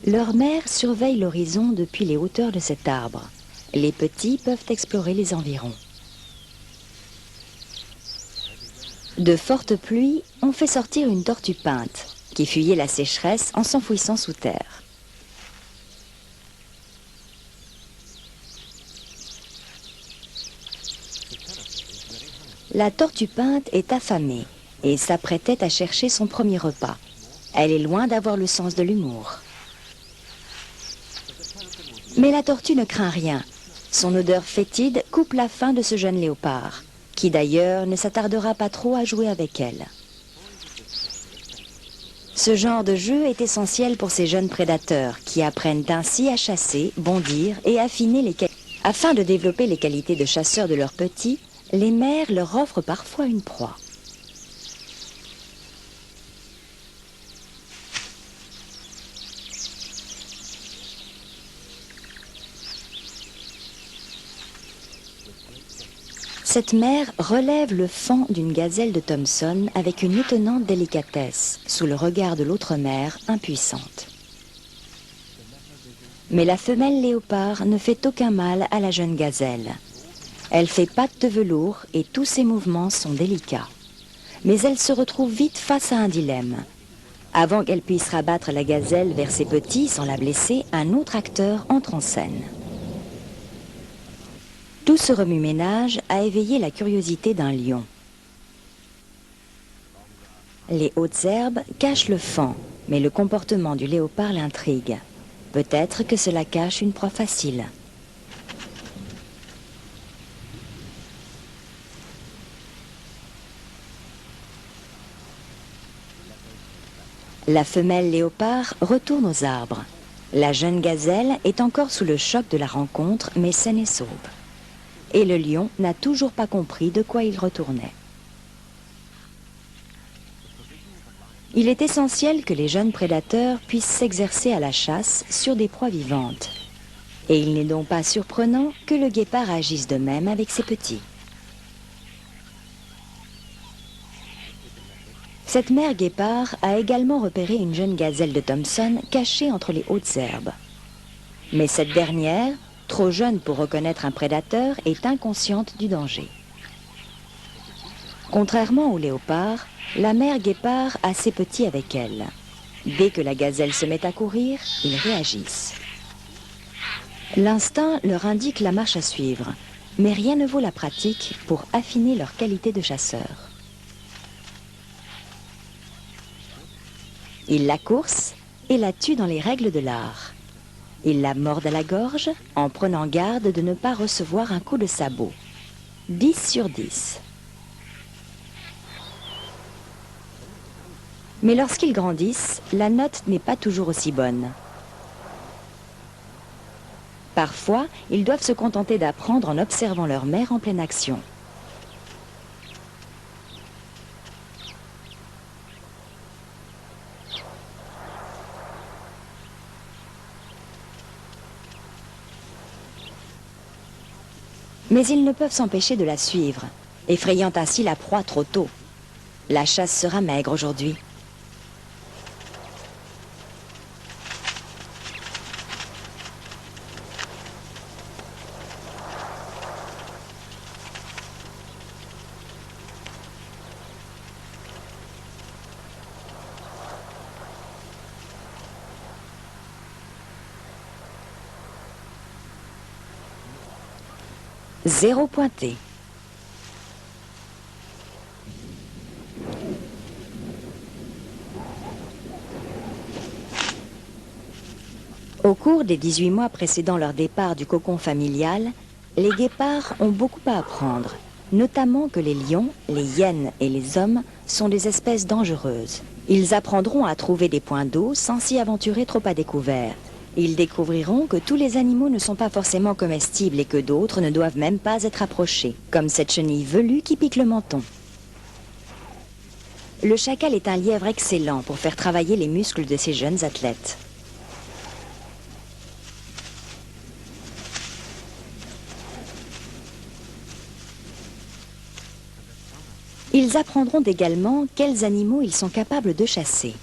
Leur mère surveille l'horizon depuis les hauteurs de cet arbre. Les petits peuvent explorer les environs. De fortes pluies ont fait sortir une tortue peinte, qui fuyait la sécheresse en s'enfouissant sous terre. La tortue peinte est affamée et s'apprêtait à chercher son premier repas. Elle est loin d'avoir le sens de l'humour. Mais la tortue ne craint rien. Son odeur fétide coupe la faim de ce jeune léopard, qui d'ailleurs ne s'attardera pas trop à jouer avec elle. Ce genre de jeu est essentiel pour ces jeunes prédateurs qui apprennent ainsi à chasser, bondir et affiner les qualités. Afin de développer les qualités de chasseurs de leurs petits, les mères leur offrent parfois une proie. Cette mère relève le faon d'une gazelle de Thomson avec une étonnante délicatesse, sous le regard de l'autre mère, impuissante. Mais la femelle léopard ne fait aucun mal à la jeune gazelle. Elle fait patte de velours et tous ses mouvements sont délicats. Mais elle se retrouve vite face à un dilemme. Avant qu'elle puisse rabattre la gazelle vers ses petits sans la blesser, un autre acteur entre en scène. Tout ce remue-ménage a éveillé la curiosité d'un lion. Les hautes herbes cachent le faon, mais le comportement du léopard l'intrigue. Peut-être que cela cache une proie facile. La femelle léopard retourne aux arbres. La jeune gazelle est encore sous le choc de la rencontre, mais saine et sauve. Et le lion n'a toujours pas compris de quoi il retournait. Il est essentiel que les jeunes prédateurs puissent s'exercer à la chasse sur des proies vivantes. Et il n'est donc pas surprenant que le guépard agisse de même avec ses petits. Cette mère guépard a également repéré une jeune gazelle de Thomson cachée entre les hautes herbes. Mais cette dernière, trop jeune pour reconnaître un prédateur, est inconsciente du danger. Contrairement au léopard, la mère guépard a ses petits avec elle. Dès que la gazelle se met à courir, ils réagissent. L'instinct leur indique la marche à suivre, mais rien ne vaut la pratique pour affiner leur qualité de chasseur. Ils la coursent et la tuent dans les règles de l'art. Ils la mordent à la gorge en prenant garde de ne pas recevoir un coup de sabot. 10 sur 10. Mais lorsqu'ils grandissent, la note n'est pas toujours aussi bonne. Parfois, ils doivent se contenter d'apprendre en observant leur mère en pleine action. Mais ils ne peuvent s'empêcher de la suivre, effrayant ainsi la proie trop tôt. La chasse sera maigre aujourd'hui. Zéro pointé. Au cours des 18 mois précédant leur départ du cocon familial, les guépards ont beaucoup à apprendre, notamment que les lions, les hyènes et les hommes sont des espèces dangereuses. Ils apprendront à trouver des points d'eau sans s'y aventurer trop à découvert. Ils découvriront que tous les animaux ne sont pas forcément comestibles et que d'autres ne doivent même pas être approchés, comme cette chenille velue qui pique le menton. Le chacal est un lièvre excellent pour faire travailler les muscles de ces jeunes athlètes. Ils apprendront également quels animaux ils sont capables de chasser.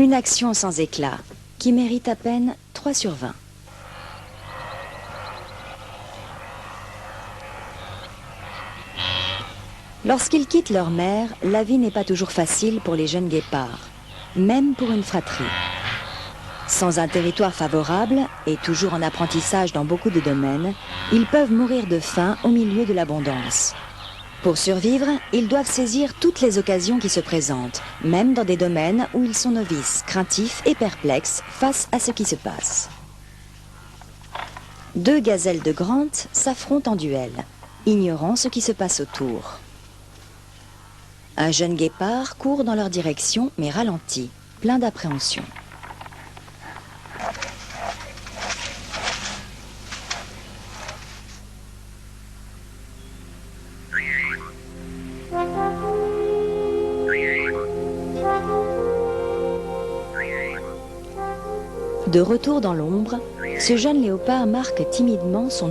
Une action sans éclat, qui mérite à peine 3 sur 20. Lorsqu'ils quittent leur mère, la vie n'est pas toujours facile pour les jeunes guépards, même pour une fratrie. Sans un territoire favorable et toujours en apprentissage dans beaucoup de domaines, ils peuvent mourir de faim au milieu de l'abondance. Pour survivre, ils doivent saisir toutes les occasions qui se présentent, même dans des domaines où ils sont novices, craintifs et perplexes face à ce qui se passe. Deux gazelles de Grant s'affrontent en duel, ignorant ce qui se passe autour. Un jeune guépard court dans leur direction, mais ralentit, plein d'appréhension. De retour dans l'ombre, ce jeune léopard marque timidement son